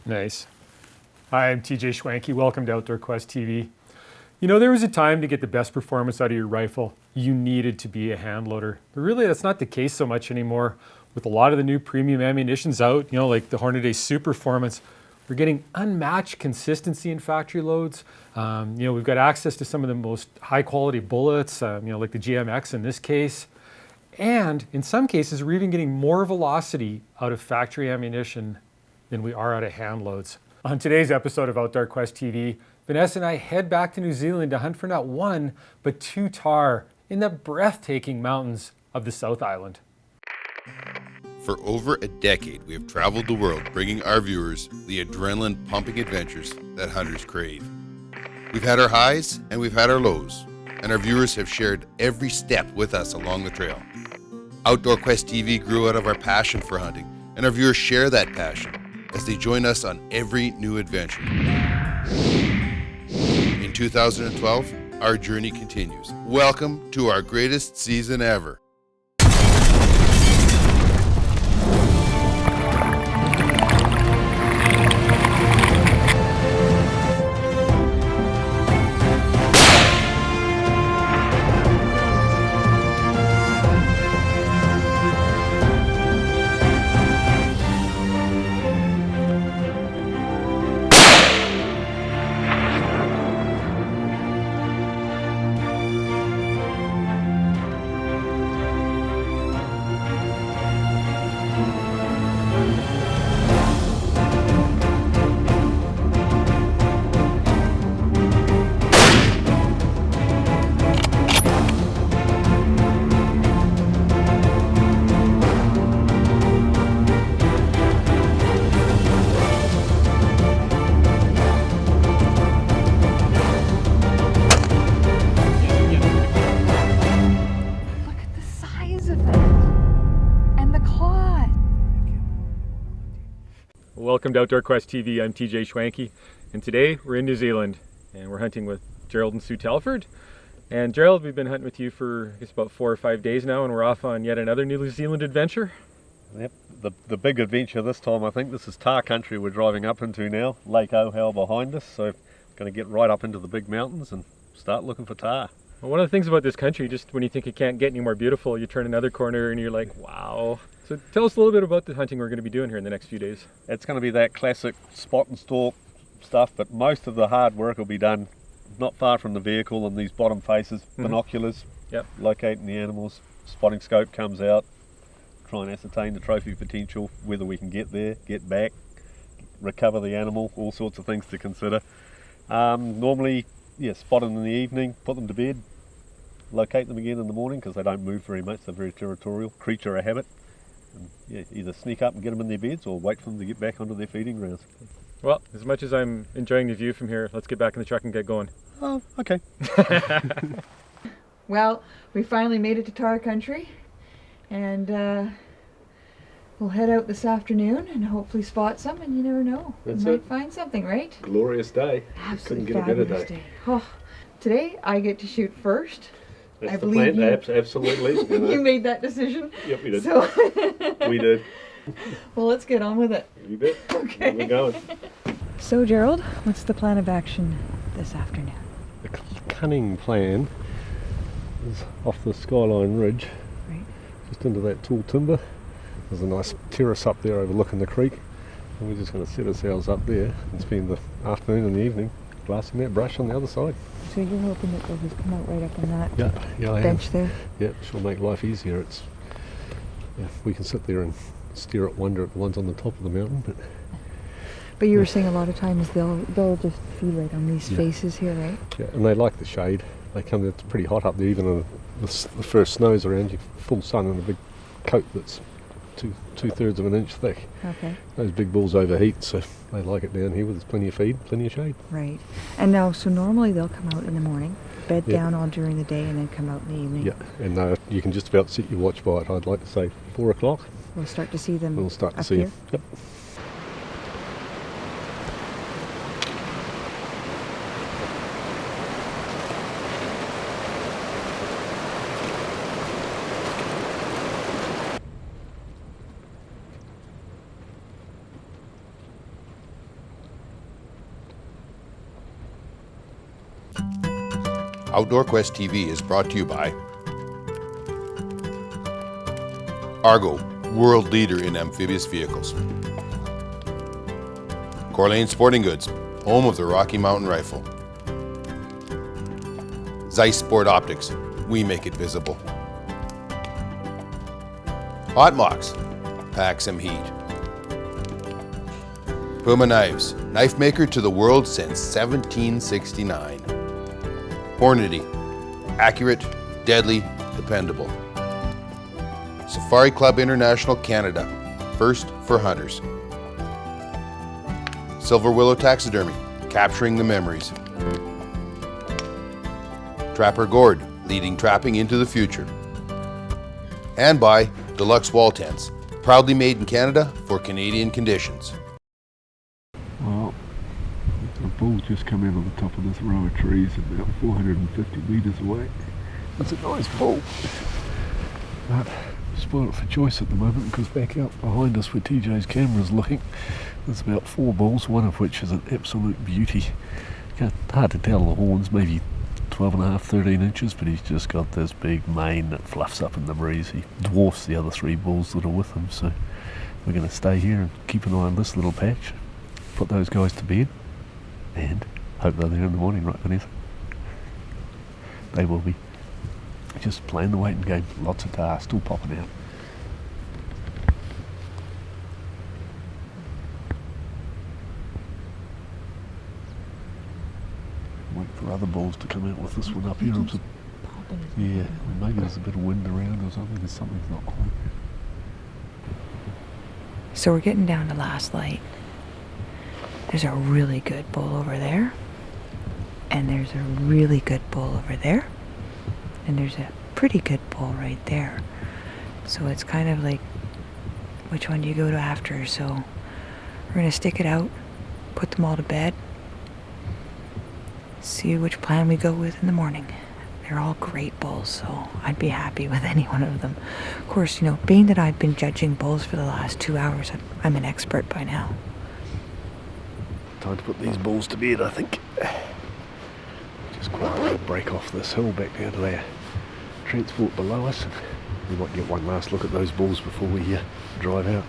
Nice. Hi, I'm TJ Schwanke. Welcome to Outdoor Quest TV. You know, there was a time to get the best performance out of your rifle, you needed to be a hand loader. But really, that's not the case so much anymore. With a lot of the new premium ammunitions out, like the Hornady Super Performance, we're getting unmatched consistency in factory loads. We've got access to some of the most high quality bullets, like the GMX in this case. And in some cases, we're even getting more velocity out of factory ammunition than we are out of hand loads. On today's episode of Outdoor Quest TV, Vanessa and I head back to New Zealand to hunt for not one, but two tahr in the breathtaking mountains of the South Island. For over a decade, we have traveled the world bringing our viewers the adrenaline-pumping adventures that hunters crave. We've had our highs and we've had our lows, and our viewers have shared every step with us along the trail. Outdoor Quest TV grew out of our passion for hunting, and our viewers share that passion as they join us on every new adventure. In 2012, our journey continues. Welcome to our greatest season ever. Welcome to Outdoor Quest TV. I'm TJ Schwanke, and today we're in New Zealand, and we're hunting with Gerald and Sue Telford. And Gerald, we've been hunting with you for I guess about 4 or 5 days now, and we're off on yet another New Zealand adventure. Yep, the big adventure this time. I think this is Tahr country we're driving up into now. Lake Ohau behind us, so going to get right up into the big mountains and start looking for tahr. Well, one of the things about this country, just when you think it can't get any more beautiful, you turn another corner and you're like, wow. So tell us a little bit about the hunting we're going to be doing here in the next few days. It's going to be that classic spot and stalk stuff, but most of the hard work will be done not far from the vehicle in these bottom faces, binoculars, locating the animals, spotting scope comes out, try and ascertain the trophy potential, whether we can get there, get back, recover the animal, all sorts of things to consider. Normally, spot them in the evening, put them to bed, locate them again in the morning because they don't move very much, they're very territorial, creature of habit. And either sneak up and get them in their beds or wait for them to get back onto their feeding grounds. Well, as much as I'm enjoying the view from here, let's get back in the truck and get going. Oh, okay. Well, we finally made it to Tahr country, and we'll head out this afternoon and hopefully spot some, and you never know. That's we might it. Find something, right? Glorious day. Absolutely Couldn't get a better fabulous day. Oh, today I get to shoot first. That's I the believe plan. you. Absolutely. You made that decision? Yep, we did. So We did. well, let's get on with it. You bet. Okay. We're going. So, Gerald, what's the plan of action this afternoon? The cunning plan is off the Skyline Ridge, Right. just into that tall timber. There's a nice terrace up there overlooking the creek, and we're just going to set ourselves up there and spend the afternoon and the evening blasting that brush on the other side. So you're hoping that they'll just come out right up on that Yeah, I bench am. there? Yeah, she'll make life easier. We can sit there and stare at wonder at the ones on the top of the mountain, But you were saying a lot of times they'll just feed right on these faces here, right? yeah, and they like the shade. They come. It's pretty hot up there. Even in the first snows around, you full sun and a big coat that's two-thirds of an inch thick. Okay. Those big bulls overheat, so they like it down here where there's plenty of feed, plenty of shade. Right. And now, so normally they'll come out in the morning, bed down all during the day, and then come out in the evening. Yeah, and you can just about set your watch by it. I'd like to say 4 o'clock. We'll start to see them. We'll start to up see here. them. Yep. Outdoor Quest TV is brought to you by Argo, world leader in amphibious vehicles. Corlane Sporting Goods, home of the Rocky Mountain Rifle. Zeiss Sport Optics, we make it visible. Hot Mox, pack some heat. Puma Knives, knife maker to the world since 1769. Hornady, accurate, deadly, dependable. Safari Club International Canada, first for hunters. Silver Willow Taxidermy, capturing the memories. Trapper Gourd, leading trapping into the future. And by Deluxe Wall Tents, proudly made in Canada for Canadian conditions. Well, a bull just come in on the top of this row of trees about 450 metres away. It's a nice bull. But spoiled for choice at the moment because back out behind us where TJ's camera's looking, there's about 4 bulls, one of which is an absolute beauty. Hard to tell the horns, maybe 12 and a half, 13 inches, but he's just got this big mane that fluffs up in the breeze. He dwarfs the other 3 bulls that are with him, so we're going to stay here and keep an eye on this little patch, put those guys to bed, and hope they're there in the morning, right, Vanessa? They will be. Just playing the waiting game. Lots of Tahr still popping out. Wait for other bulls to come out with this one up here. Yeah, maybe there's a bit of wind around or something. There's something's not quite. So we're getting down to last light. There's a really good bull over there. And there's a really good bull over there. And there's a pretty good bull right there. So it's kind of like, which one do you go to after? So we're going to stick it out, put them all to bed, see which plan we go with in the morning. They're all great bulls, so I'd be happy with any one of them. Of course, being that I've been judging bulls for the last 2 hours, I'm an expert by now. Time to put these bulls to bed, I think. Just quickly break off this hill back down to our transport below us, and we might get one last look at those bulls before we drive out.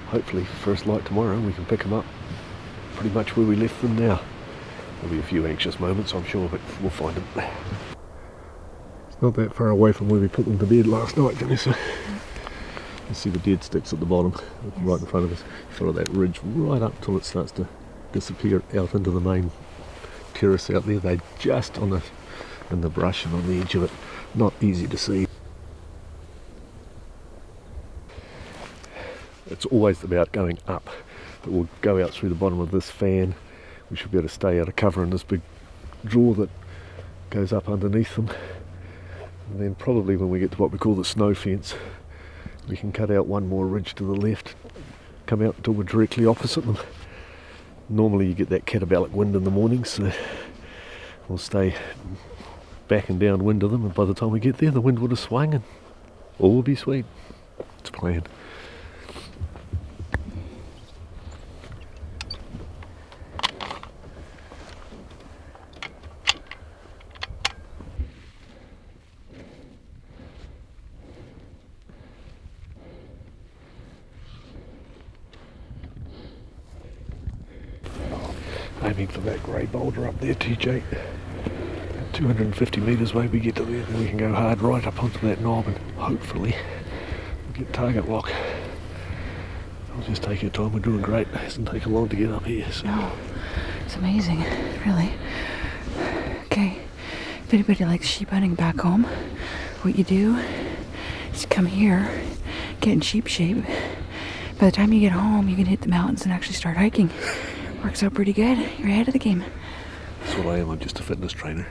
Hopefully first light tomorrow we can pick them up pretty much where we left them now. There'll be a few anxious moments, I'm sure, but we'll find them. It's not that far away from where we put them to bed last night, Vanessa. You see the dead sticks at the bottom, right in front of us. Follow that ridge right up till it starts to disappear out into the main terrace out there. They're just in the brush and on the edge of it. Not easy to see. It's always about going up, but we'll go out through the bottom of this fan. We should be able to stay out of cover in this big draw that goes up underneath them. And then probably when we get to what we call the snow fence, we can cut out one more ridge to the left, come out until we're directly opposite them. Normally you get that catabolic wind in the morning, so we'll stay back and downwind of them, and by the time we get there the wind would have swung and all will be sweet. It's planned. Aiming for that grey boulder up there, TJ. 250 metres away we get to there, then we can go hard right up onto that knob and hopefully we'll get target lock. I'll just take your time, we're doing great. It hasn't taken long to get up here. So. No, it's amazing, really. Okay, if anybody likes sheep hunting back home, what you do is come here, get in sheep shape. By the time you get home, you can hit the mountains and actually start hiking. Works out pretty good. You're ahead of the game. That's what I am, I'm just a fitness trainer.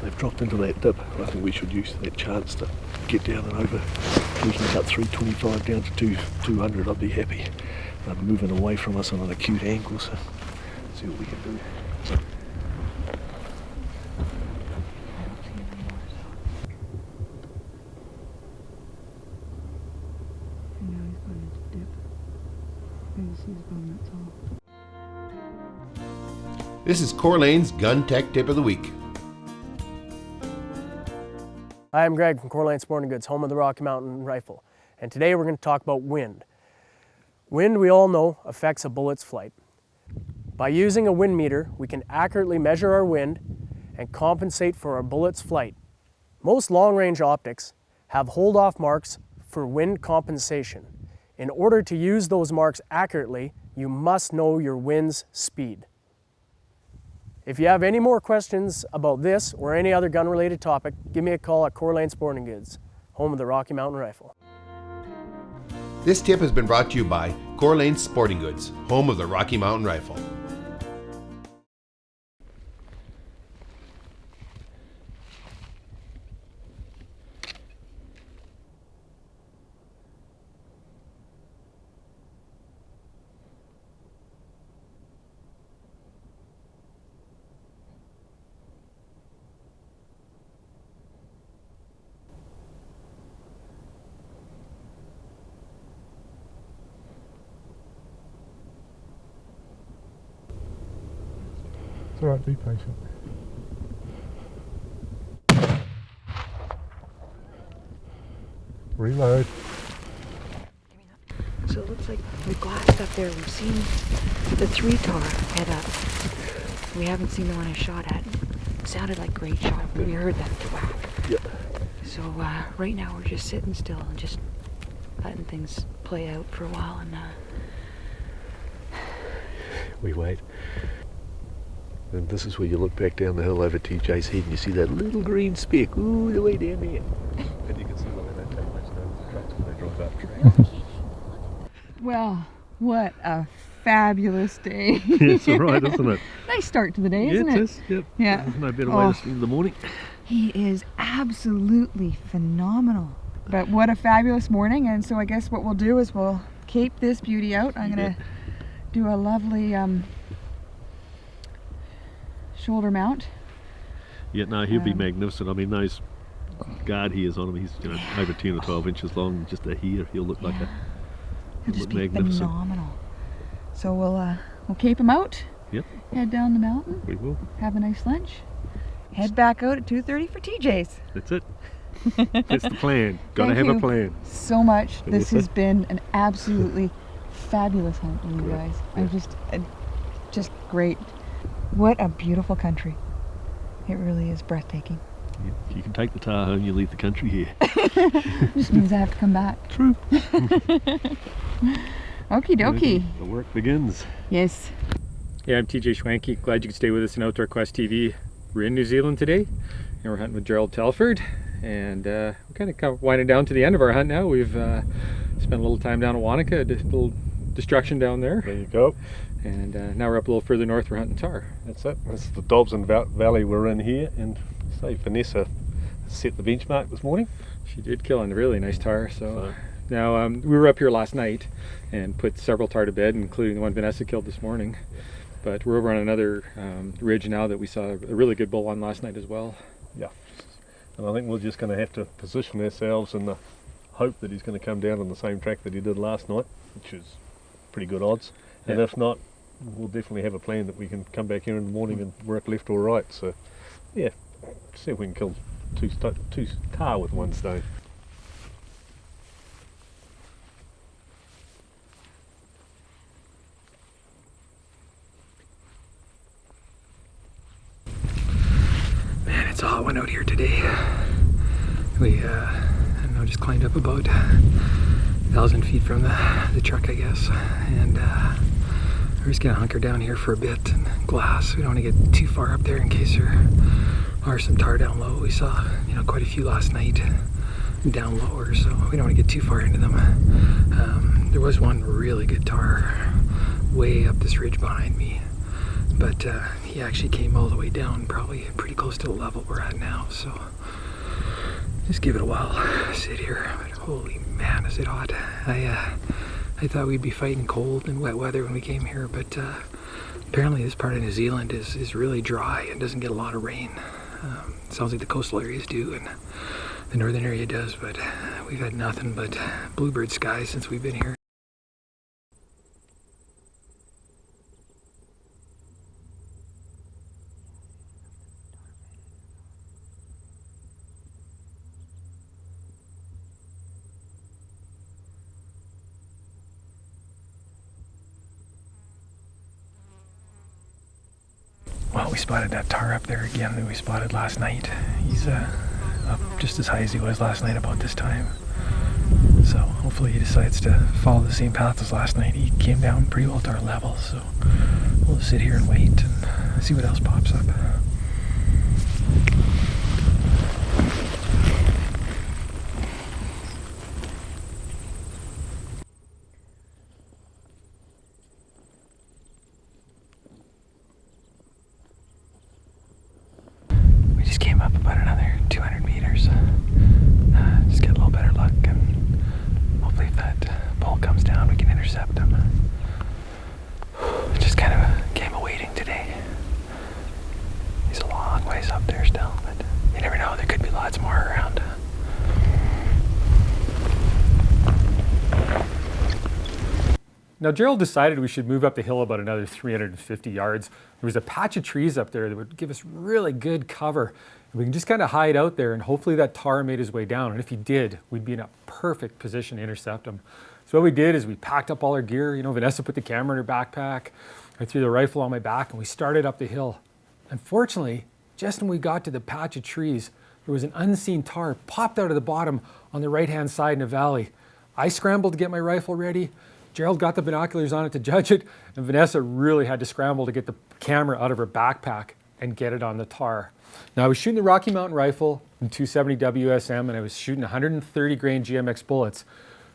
They've dropped into that dip. I think we should use that chance to get down and over. If we can cut 325 down to 200, I'd be happy. Moving away from us on an acute angle, so see what we can do. This is Core Lane's Gun Tech Tip of the Week. Hi, I'm Greg from Core Lane Sporting Goods, home of the Rocky Mountain Rifle. And today we're going to talk about wind. Wind, we all know, affects a bullet's flight. By using a wind meter, we can accurately measure our wind and compensate for our bullet's flight. Most long-range optics have hold-off marks for wind compensation. In order to use those marks accurately, you must know your wind's speed. If you have any more questions about this or any other gun-related topic, give me a call at Core Lane Sporting Goods, home of the Rocky Mountain Rifle. This tip has been brought to you by Core Lane Sporting Goods, home of the Rocky Mountain Rifle. It's alright, be patient. Reload. So it looks like we glassed up there. We've seen the 3 Tahr head up. We haven't seen the one I shot at. It sounded like great shot. We heard that thwack. Yep. So right now we're just sitting still and just letting things play out for a while, and We wait. And this is where you look back down the hill over TJ's head and you see that little green speck, ooh, the way down there. And you can see why they don't take much notice trucks when they drive up tracks. Well, what a fabulous day. It's alright, isn't it? Nice start to the day, Yeah, isn't it it? is. Yep. Yeah. There's no better way to spend the morning. He is absolutely phenomenal. But what a fabulous morning. And so I guess what we'll do is we'll cape this beauty out. I'm going to do a lovely shoulder mount. Yeah, no, he'll be magnificent. I mean, those guard hairs on him, he's over 10 or 12 inches long, just a hair, he'll look like a He'll just be magnificent. phenomenal. So we'll cape him out. Yep. Head down the mountain. We will. Have a nice lunch. Head back out at 2:30 for TJ's. That's it. That's the plan. Gotta Thank have you a plan. So much. This Vanessa? has been an absolutely fabulous hunt with you guys. Yeah. I'm just great. What a beautiful country. It really is breathtaking. Yeah. If you can take the Tahr home, you leave the country here. Just means I have to come back. True. Okie dokie. The work begins. Yes. Yeah, I'm TJ Schwanke. Glad you could stay with us in Outdoor Quest TV. We're in New Zealand today, and we're hunting with Gerald Telford. And we're kind of winding down to the end of our hunt now. We've spent a little time down at Wanaka, a little destruction down there. There you go. And now we're up a little further north, we're hunting Tahr. That's it. This is the Dobson Valley we're in here, and say Vanessa set the benchmark this morning. She did kill a really nice Tahr. So now we were up here last night and put several Tahr to bed, including the one Vanessa killed this morning. But we're over on another ridge now that we saw a really good bull on last night as well. Yeah. And I think we're just going to have to position ourselves in the hope that he's going to come down on the same track that he did last night, which is pretty good odds. Yeah. And if not, we'll definitely have a plan that we can come back here in the morning and work left or right. So, yeah, see if we can kill two Tahr with one stone. Man, it's a hot one out here today. We, I don't know, just climbed up about 1,000 feet from the truck, I guess. And we're just gonna hunker down here for a bit and glass. We don't want to get too far up there in case there are some Tahr down low. We saw, quite a few last night down lower, so we don't want to get too far into them. There was one really good Tahr way up this ridge behind me. but he actually came all the way down, probably pretty close to the level we're at now. So just give it a while, sit here. But holy man, is it hot. I thought we'd be fighting cold and wet weather when we came here, but apparently this part of New Zealand is really dry and doesn't get a lot of rain. Sounds like the coastal areas do and the northern area does, but we've had nothing but bluebird skies since we've been here. Well, we spotted that Tahr up there again that we spotted last night. He's up just as high as he was last night about this time. So hopefully he decides to follow the same path as last night. He came down pretty well to our level, so we'll just sit here and wait and see what else pops up. Just came up about another 200 meters. Just get a little better luck, and hopefully if that bull comes down we can intercept him. Just kind of a game of waiting today. He's a long ways up there still, but you never know, there could be lots more around. Now Gerald decided we should move up the hill about another 350 yards. There was a patch of trees up there that would give us really good cover. And we can just kind of hide out there and hopefully that Tahr made his way down. And if he did, we'd be in a perfect position to intercept him. So what we did is we packed up all our gear. You know, Vanessa put the camera in her backpack. I threw the rifle on my back and we started up the hill. Unfortunately, just when we got to the patch of trees, there was an unseen Tahr popped out of the bottom on the right-hand side in a valley. I scrambled to get my rifle ready. Gerald got the binoculars on it to judge it, and Vanessa really had to scramble to get the camera out of her backpack and get it on the Tahr. Now I was shooting the Rocky Mountain rifle in 270 WSM, and I was shooting 130 grain GMX bullets.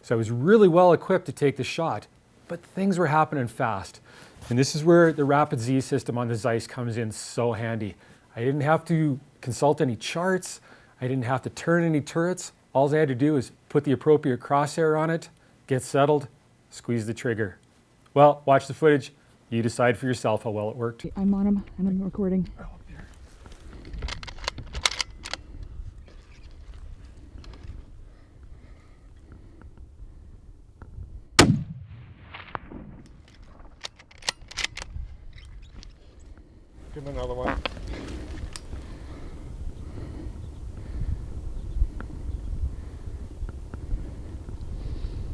So I was really well equipped to take the shot, but things were happening fast. And this is where the Rapid Z system on the Zeiss comes in so handy. I didn't have to consult any charts. I didn't have to turn any turrets. All I had to do is put the appropriate crosshair on it, get settled, squeeze the trigger. Well, watch the footage. You decide for yourself how well it worked. I'm on him and I'm recording. Give him another one.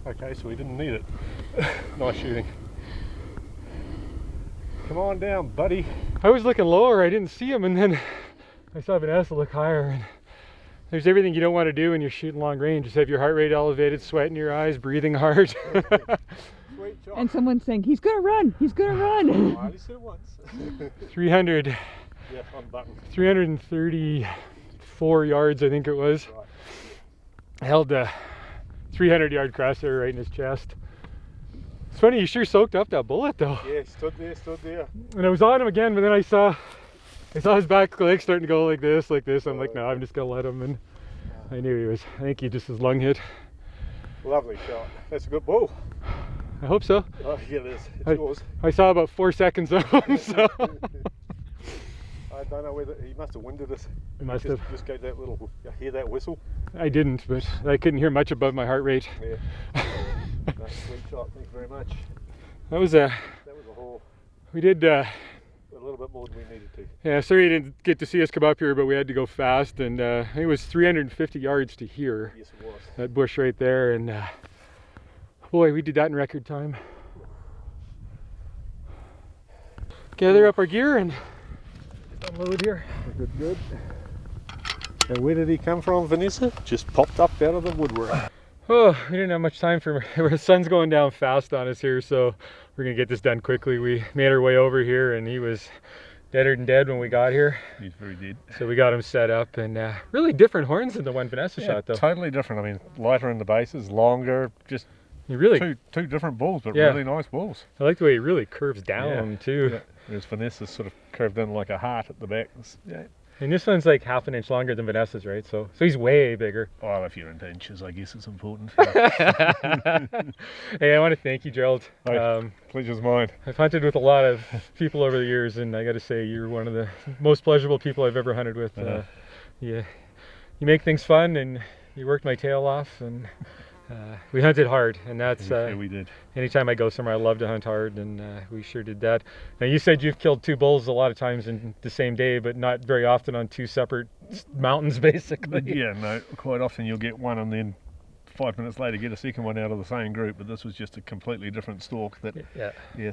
Okay, so we didn't need it. Nice shooting. Come on down, buddy. I was looking lower, I didn't see him, and then I saw Vanessa look higher. And there's everything you don't want to do when you're shooting long range. Just have your heart rate elevated, sweat in your eyes, breathing hard. Sweet shot. And someone's saying, he's gonna run, he's gonna run. I only said it once. 300. Yeah, on button. 334 yards, I think it was. Right. I held a 300-yard crosshair right in his chest. It's funny, he sure soaked up that bullet though. Yeah, stood there. And I was on him again, but then I saw his back leg starting to go like this. I'm like, no, I'm just gonna let him. And I knew he was. I think he just was lung hit. Lovely shot. That's a good bull. I hope so. Oh, yeah, it is. It's yours. I saw about 4 seconds of him, so. I don't know whether he must have winded us. He must have. Just gave that little, hear that whistle? I didn't, but I couldn't hear much above my heart rate. Yeah. No, sweet shot. Thank you very much. That was a haul. We did. A little bit more than we needed to. Yeah, sorry you didn't get to see us come up here, but we had to go fast, and I think it was 350 yards to here. Yes, it was. That bush right there, and boy, we did that in record time. Gather up our gear and unload here. Good. And where did he come from, Vanessa? Just popped up out of the woodwork. Oh, we didn't have much time for the sun's going down fast on us here, so we're gonna get this done quickly. We made our way over here and he was deader than dead when we got here. He's very dead. So we got him set up, and really different horns than the one Vanessa shot though. Totally different. I mean, lighter in the bases, longer, just you really two different bulls, but really nice bulls. I like the way he really curves down too. whereas Vanessa's sort of curved in like a heart at the back. Yeah. And this one's like half an inch longer than Vanessa's, right? So he's way bigger. Well, if you're into inches, I guess it's important. Hey, I want to thank you, Gerald. Pleasure's mine. I've hunted with a lot of people over the years, and I got to say, you're one of the most pleasurable people I've ever hunted with. You make things fun, and you worked my tail off, and we hunted hard, and that's Yeah, we did. anytime I go somewhere, I love to hunt hard, and we sure did that. Now, you said you've killed 2 bulls a lot of times in the same day, but not very often on 2 separate mountains, basically. Yeah, no, quite often you'll get one and then 5 minutes later get a second one out of the same group, but this was just a completely different stalk that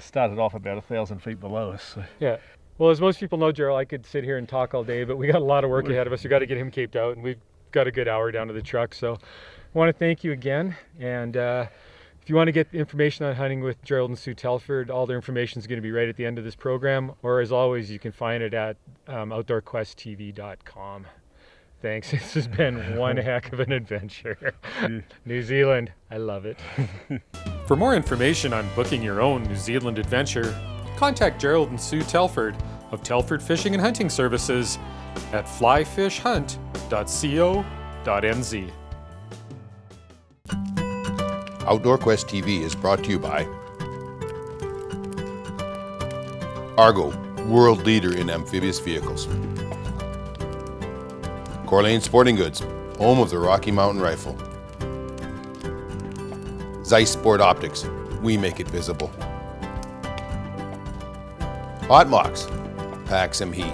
started off about 1,000 feet below us. So. Yeah. Well, as most people know, Gerald, I could sit here and talk all day, but we got a lot of work ahead of us. We got to get him caped out, and we've got a good hour down to the truck. So I want to thank you again. And if you want to get information on hunting with Gerald and Sue Telford, all their information is going to be right at the end of this program. Or as always, you can find it at outdoorquesttv.com. Thanks. This has been one heck of an adventure. New Zealand, I love it. For more information on booking your own New Zealand adventure, contact Gerald and Sue Telford of Telford Fishing and Hunting Services at flyfishhunt.co.nz. Outdoor Quest TV is brought to you by Argo, world leader in amphibious vehicles. Corlane Sporting Goods, home of the Rocky Mountain Rifle. Zeiss Sport Optics, we make it visible. Hot Mox, pack some heat.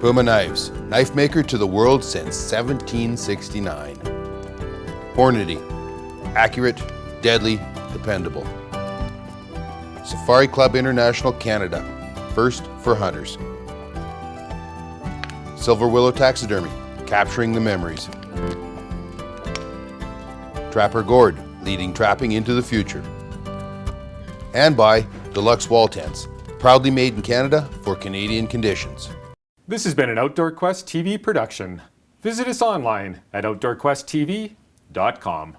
Puma Knives, knife maker to the world since 1769. Hornady, accurate, deadly, dependable. Safari Club International Canada, first for hunters. Silver Willow Taxidermy, capturing the memories. Trapper Gourd, leading trapping into the future. And by Deluxe Wall Tents, proudly made in Canada for Canadian conditions. This has been an Outdoor Quest TV production. Visit us online at outdoorquesttv.com.